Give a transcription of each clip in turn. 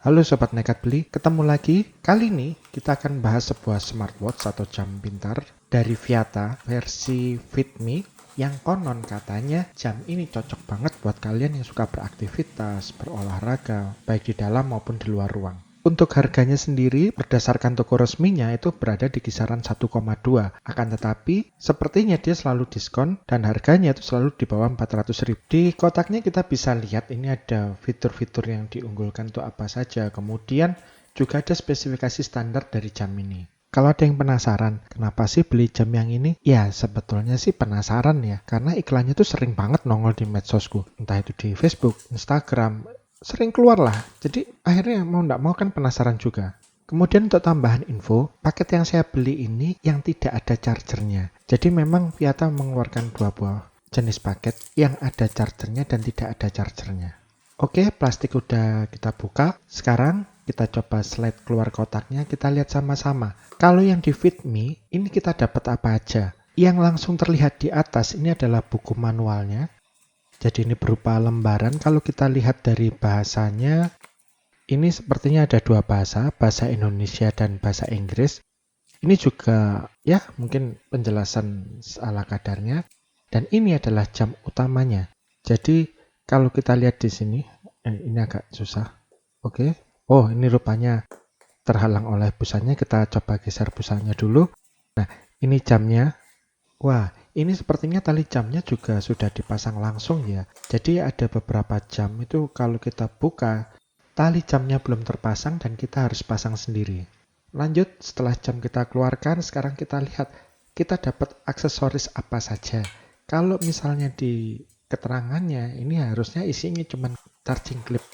Halo Sobat Nekat Beli, ketemu lagi. Kali ini kita akan bahas sebuah smartwatch atau jam pintar dari Viata versi FitMe yang konon katanya jam ini cocok banget buat kalian yang suka beraktivitas, berolahraga, baik di dalam maupun di luar ruang. Untuk harganya sendiri, berdasarkan toko resminya itu berada di kisaran 1,2. Akan tetapi, sepertinya dia selalu diskon dan harganya itu selalu di bawah 400.000. Di kotaknya kita bisa lihat ini ada fitur-fitur yang diunggulkan untuk apa saja. Kemudian juga ada spesifikasi standar dari jam ini. Kalau ada yang penasaran, kenapa sih beli jam yang ini? Ya, sebetulnya sih penasaran ya, karena iklannya tuh sering banget nongol di medsosku. Entah itu di Facebook, Instagram, sering keluar lah. Jadi akhirnya mau nggak mau kan penasaran juga. Kemudian untuk tambahan info, paket yang saya beli ini yang tidak ada chargernya. Jadi memang Viata mengeluarkan dua buah jenis paket yang ada chargernya dan tidak ada chargernya. Oke, plastik udah kita buka. Sekarang kita coba slide keluar kotaknya, kita lihat sama-sama. Kalau yang di FitMe, ini kita dapat apa aja? Yang langsung terlihat di atas ini adalah buku manualnya. Jadi ini berupa lembaran. Kalau kita lihat dari bahasanya, ini sepertinya ada dua bahasa, bahasa Indonesia dan bahasa Inggris. Ini juga ya mungkin penjelasan ala kadarnya. Dan ini adalah jam utamanya. Jadi kalau kita lihat di sini, ini agak susah. Oke. Oh, ini rupanya terhalang oleh busanya. Kita coba geser busanya dulu. Nah, ini jamnya. Wah, ini sepertinya tali jamnya juga sudah dipasang langsung ya. Jadi ada beberapa jam itu kalau kita buka, tali jamnya belum terpasang dan kita harus pasang sendiri. Lanjut, setelah jam kita keluarkan, sekarang kita lihat kita dapat aksesoris apa saja. Kalau misalnya di keterangannya, ini harusnya isinya cuma charging clip.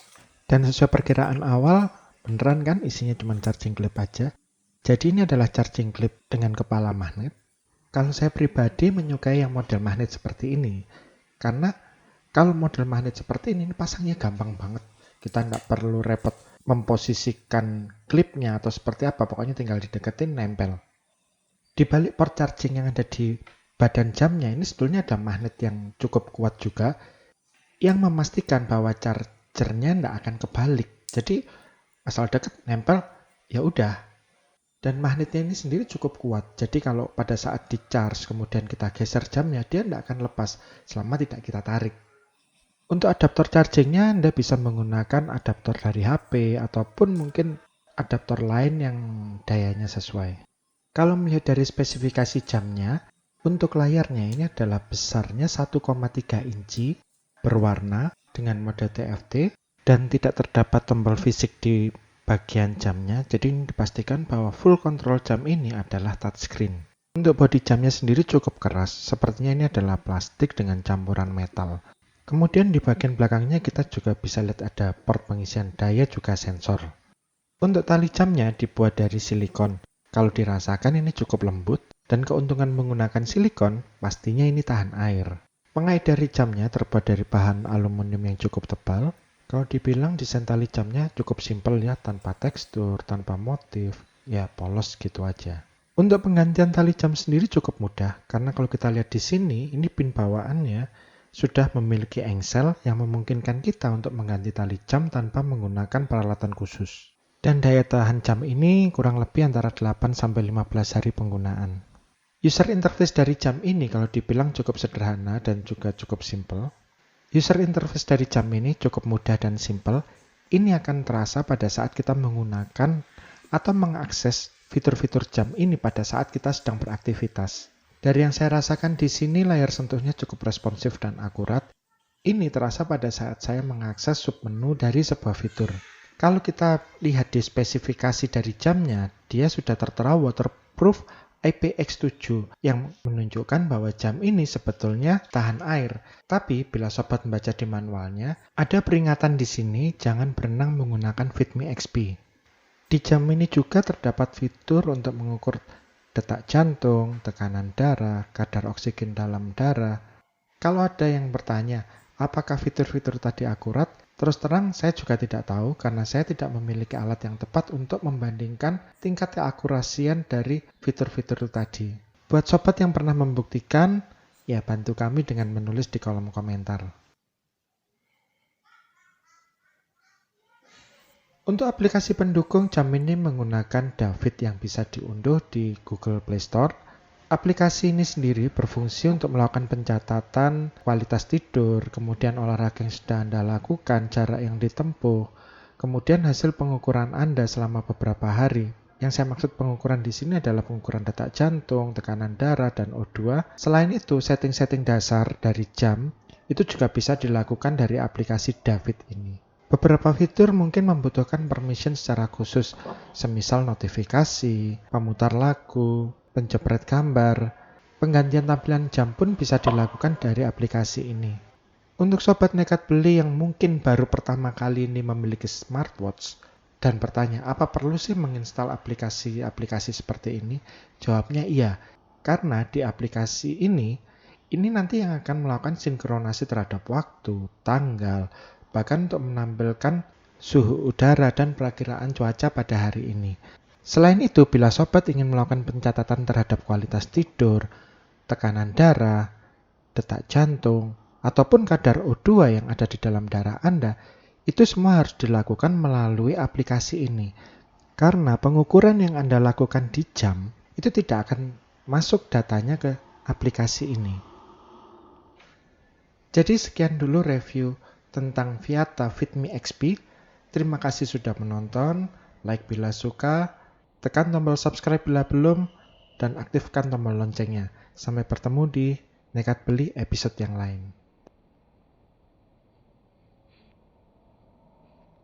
Dan sesuai perkiraan awal, beneran kan isinya cuma charging clip aja. Jadi ini adalah charging clip dengan kepala magnet. Kalau saya pribadi menyukai yang model magnet seperti ini. Karena kalau model magnet seperti ini pasangnya gampang banget. Kita nggak perlu repot memposisikan klipnya atau seperti apa. Pokoknya tinggal dideketin, nempel. Di balik port charging yang ada di badan jamnya ini sebetulnya ada magnet yang cukup kuat juga yang memastikan bahwa chargernya nggak akan kebalik. Jadi asal deket, nempel, ya udah. Dan magnetnya ini sendiri cukup kuat. Jadi kalau pada saat di charge kemudian kita geser jamnya, dia tidak akan lepas selama tidak kita tarik. Untuk adaptor chargingnya Anda bisa menggunakan adaptor dari HP ataupun mungkin adaptor lain yang dayanya sesuai. Kalau melihat dari spesifikasi jamnya, untuk layarnya ini adalah besarnya 1,3 inci, berwarna dengan mode TFT, dan tidak terdapat tombol fisik di bagian jamnya, jadi ini dipastikan bahwa full control jam ini adalah touchscreen. Untuk bodi jamnya sendiri cukup keras, sepertinya ini adalah plastik dengan campuran metal. Kemudian di bagian belakangnya kita juga bisa lihat ada port pengisian daya juga sensor. Untuk tali jamnya dibuat dari silikon. Kalau dirasakan ini cukup lembut, dan keuntungan menggunakan silikon pastinya ini tahan air. Pengait dari jamnya terbuat dari bahan aluminium yang cukup tebal. Kalau dibilang desain tali jamnya cukup simpel ya, tanpa tekstur, tanpa motif, ya polos gitu aja. Untuk penggantian tali jam sendiri cukup mudah, karena kalau kita lihat di sini, ini pin bawaannya sudah memiliki engsel yang memungkinkan kita untuk mengganti tali jam tanpa menggunakan peralatan khusus. Dan daya tahan jam ini kurang lebih antara 8-15 hari penggunaan. User interface dari jam ini kalau dibilang cukup sederhana dan juga cukup simple. User interface dari jam ini cukup mudah dan simple. Ini akan terasa pada saat kita menggunakan atau mengakses fitur-fitur jam ini pada saat kita sedang beraktivitas. Dari yang saya rasakan di sini layar sentuhnya cukup responsif dan akurat. Ini terasa pada saat saya mengakses submenu dari sebuah fitur. Kalau kita lihat di spesifikasi dari jamnya, dia sudah tertera waterproof IPX7 yang menunjukkan bahwa jam ini sebetulnya tahan air. Tapi bila sobat membaca di manualnya, ada peringatan di sini jangan berenang menggunakan FitMe XP. Di jam ini juga terdapat fitur untuk mengukur detak jantung, tekanan darah, kadar oksigen dalam darah. Kalau ada yang bertanya, apakah fitur-fitur tadi akurat? Terus terang, saya juga tidak tahu karena saya tidak memiliki alat yang tepat untuk membandingkan tingkat keakurasian dari fitur-fitur tadi. Buat sobat yang pernah membuktikan, ya bantu kami dengan menulis di kolom komentar. Untuk aplikasi pendukung jam ini menggunakan David yang bisa diunduh di Google Play Store. Aplikasi ini sendiri berfungsi untuk melakukan pencatatan kualitas tidur, kemudian olahraga yang sudah Anda lakukan, jarak yang ditempuh, kemudian hasil pengukuran Anda selama beberapa hari. Yang saya maksud pengukuran di sini adalah pengukuran detak jantung, tekanan darah, dan O2. Selain itu, setting-setting dasar dari jam itu juga bisa dilakukan dari aplikasi David ini. Beberapa fitur mungkin membutuhkan permission secara khusus, semisal notifikasi, pemutar lagu, penjepret gambar. Penggantian tampilan jam pun bisa dilakukan dari aplikasi ini. Untuk sobat nekat beli yang mungkin baru pertama kali ini memiliki smartwatch dan bertanya apa perlu sih menginstal aplikasi-aplikasi seperti ini? Jawabnya iya, karena di aplikasi ini nanti yang akan melakukan sinkronasi terhadap waktu, tanggal, bahkan untuk menampilkan suhu udara dan perakiraan cuaca pada hari ini. Selain itu, bila sobat ingin melakukan pencatatan terhadap kualitas tidur, tekanan darah, detak jantung, ataupun kadar O2 yang ada di dalam darah Anda, itu semua harus dilakukan melalui aplikasi ini. Karena pengukuran yang Anda lakukan di jam, itu tidak akan masuk datanya ke aplikasi ini. Jadi sekian dulu review tentang Viata Fitme XP. Terima kasih sudah menonton, like bila suka, tekan tombol subscribe bila belum, dan aktifkan tombol loncengnya. Sampai bertemu di Nekat Beli episode yang lain.